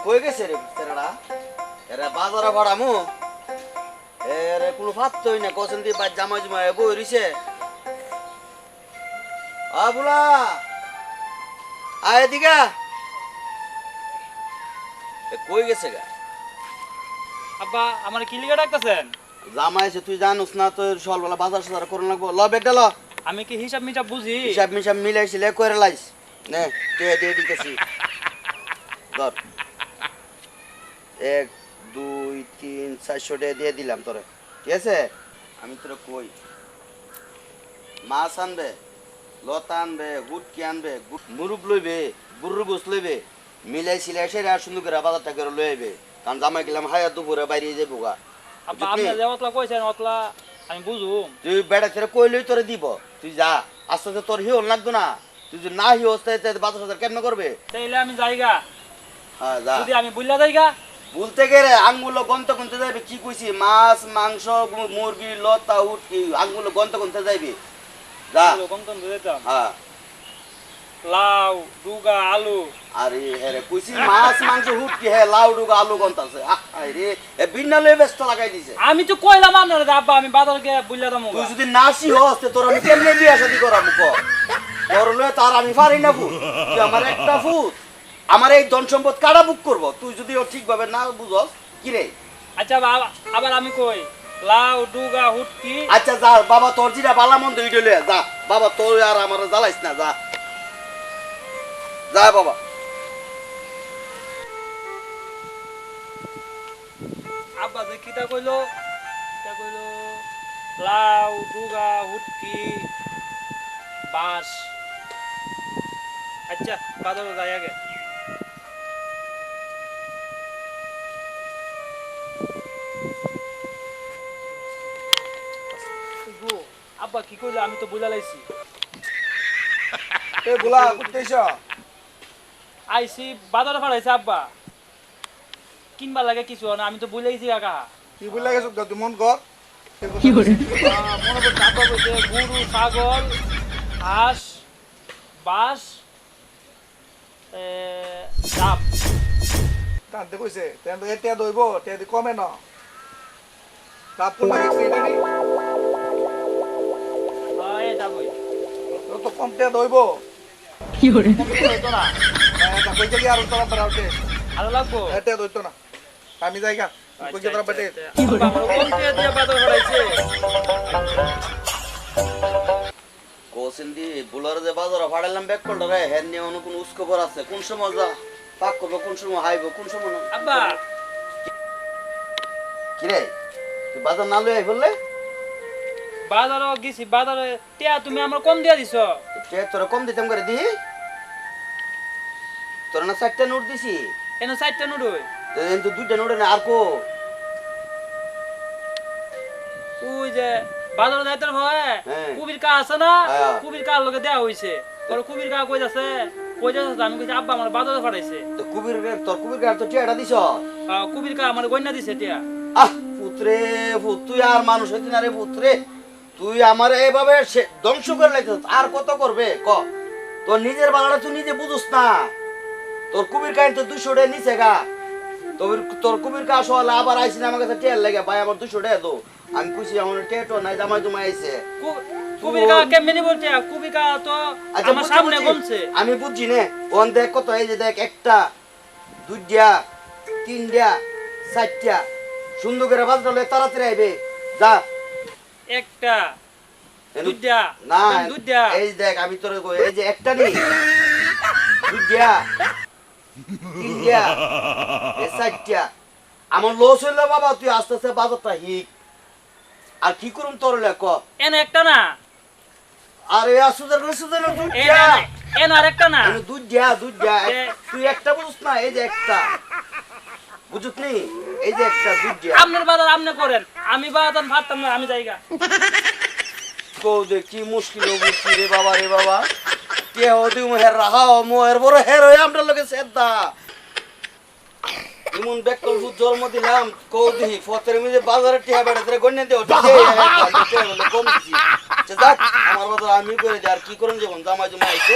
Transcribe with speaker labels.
Speaker 1: কই গেছে রে ছেলেটা এরা বাজারে ভাড়ামু এরে কোনো ফাত্তই না কসন দিয়ে বাদ জামাই জমাই বই রিছে বুলা আয় দিগা কই গেছে গা
Speaker 2: আব্বা আমার কি লিগা ডাকতেছেন?
Speaker 1: জামাই এসে তুই জানোস না তো সকালবেলা বাজার সাজার করে লাগবো ল বেগটা ল
Speaker 2: আমি কি হিসাব মিটাব বুঝি?
Speaker 1: হিসাব মিসাব মিলাইছিলে করে লাইস নে টিয়া দিয়ে দিতেছি ধর 1 2 3 400 টাকা দিয়ে দিলাম তোরে ঠিক আছে আমি তোরে কই মাছ আনবে লতা আনবে গুটকি আনবে মুরুব লইবে গুরুর গোস লইবে মিলাই সিলাই সেরে আর সুন্দর করে বাজারটা করে লইবে কারণ জামাই গেলাম হায়া দুপুরে বাইরে যাবো গা
Speaker 2: আব্বা আপনি যে অতলা কইছেন অতলা আমি বুঝুম।
Speaker 1: তুই বেড়া ছেড়ে কইলেই তোরে দিব তুই যা আস্তে আস্তে তোর হিওল লাগতো না তুই যদি না হিওস তাই বাজার সাজার কেমন করবে
Speaker 2: তাইলে আমি যাইগা
Speaker 1: হ্যাঁ যা
Speaker 2: যদি আমি বুঝলা যাইগা
Speaker 1: বলতে গেলে আঙ্গুলো গন্ত গুনতে যাইবে কি কইছি মাছ মাংস মুরগি লতা উটকি আঙ্গুলো গন্ত গুনতে যাইবে যা
Speaker 2: কমতন দিতাম
Speaker 1: হ্যাঁ
Speaker 2: লাউ ডুগা আলু
Speaker 1: আরে হ্যাঁ কইছি মাছ মাংস উটকি হ্যাঁ লাউ ডুগা আলু গন্তাছে আরে এ বিনা লয়ে ব্যস্ত লাগাই দিছে
Speaker 2: আমি তো কইলাম আপনারে যে আব্বা আমি বাজার গিয়ে বুঝলা দাম
Speaker 1: তুই যদি নাসি হস তে তোর আমি কেমনে বিয়া শাদি করাবো ক তোর লয়ে তার আমি পারি না ফুট তুই আমার একটা ফুট আমার এই ধন সম্পদ কারা বুক করবো তুই যদি ও ঠিকভাবে না বুঝস কি রে
Speaker 2: আচ্ছা আবার আমি কই লাউ ডুগা হুটকি
Speaker 1: আচ্ছা যা বাবা তোর যেটা বালা মন্দ ওইটা লয়ে যা বাবা তোর আর আমার জ্বালাইস না যা যা বাবা
Speaker 2: আব্বা যে কিটা কইলো লাউ ডুগা হুটকি বাস আচ্ছা বাজারে যাই আগে আব্বা কি কইলো আমি তো বুঝা লাইছি
Speaker 3: এ বুলা কুটেছ
Speaker 2: আইসি বাজারে ফাড়াইছে আব্বা কিনবা লাগে কিছু না আমি তো বুঝাইছি কাকা
Speaker 3: কি বুলা গেছ তুই মন কর
Speaker 2: মনে করছে আব্বা বলছে গরু ছাগল হাঁস বাস ডাব
Speaker 3: কানতে কইছে তেন তো এটা দইব তে দি কমে না রাত তো লাগে এটা নি
Speaker 2: ডাবই
Speaker 3: তো কম তে দইব
Speaker 2: হইতো না
Speaker 3: তা কইতে কি আর তোরা পড়াওতে
Speaker 2: ভালো লাগবো
Speaker 3: এটা দইতো না আমি যাইগা কইতে তোরা বটে
Speaker 2: আব্বা আমার কোন দিয়ে বাজার ফাড়াইছে
Speaker 1: কোসিন্দি বুলার যে বাজারে ফাড়াইলাম ব্যাক করল রে হেন নিয়ে অন্য কোন উস্কবর আছে কোন সময় যা পাক করবো কোন সময় হাইবো কোন সময় না
Speaker 2: আব্বা
Speaker 1: কি রে তুই বাজার না লই আই বললে
Speaker 2: বাজারে গেছি বাজারে টিয়া তুমি আমার কম দিয়া দিছ
Speaker 1: তে তোরা কম দিতাম করে দি তোরা না 4টা নোট দিছি
Speaker 2: এন সাইডটা নুডই
Speaker 1: তো 2টা নোট না আর কো
Speaker 2: ওই যে বাজারে যাইতে হয়
Speaker 1: হ্যাঁ।
Speaker 2: কুবির কা আছে না
Speaker 1: হ্যাঁ।
Speaker 2: কুবির কার লগে দেয়া হইছে তোর কুবির কা কই যাচ্ছে আমি কইছি আব্বা আমার বাজারে ফাড়াইছে
Speaker 1: তো তোর কুবির গার তো টিয়াটা দিছ
Speaker 2: কুবির কা আমার গয়না দিছে টিয়া
Speaker 1: পুত্রে পুত তুই আর মানুষ হইতি না রে পুত্রে তুই আমার এইভাবে ধ্বংস করে লাইছিস আর কত করবে ক তোর নিজের বালাটা তুই নিজে বুঝুস না তোর কুবির কাহিনী তো 200 টাকা নিচে গা তোর কুবির কা আসলে আবার আইসি না আমার কাছে টেল লাগে ভাই আমার 200 টাকা দো আমি খুশি আমার টেটো নাই জামাই জমাই আইছে
Speaker 2: কুবির কা কেমনে বলতে কুবির কা তো আমার সামনে গমছে
Speaker 1: আমি বুঝছি নে ওন দেখ কত এই যে দেখ একটা দুইটা তিনটা চারটা সুন্দর করে বাজটা লয়ে তাড়াতাড়ি আইবে যা
Speaker 2: একটা দুইটা
Speaker 1: না
Speaker 2: দুইটা
Speaker 1: এই দেখ আমি তোর এই যে একটা নেই দুইটা তিনটা এই চারটা আমার লস হইলো বাবা তুই আস্তে আস্তে বাজারটা হিক আর কি করুম তোর লেখ
Speaker 2: এন একটা না
Speaker 1: আরে সুদের
Speaker 2: এন আর একটা না
Speaker 1: দুইটা তুই একটা বুঝছ না এই যে একটা বুঝত নি এই যে একটা দুইটা
Speaker 2: আপনার বাজার আপনি করেন আমি বাজার ভাবতাম না আমি যাইগা
Speaker 1: কো দে কি মুশকিল হচ্ছে রে বাবা কে হদি মোহের রাহাও মোহের বড় হের হই আমরা লগে সেদা ইমন বেকল ফুট জন্ম দিলাম কো দিহি ফতের মিজে বাজারে টিয়া বেড়াতে গন্নে দে ওটা কম দিছি যাক আমার বাজার আমি করে আর কি করেন যখন জামাই জমা আইছে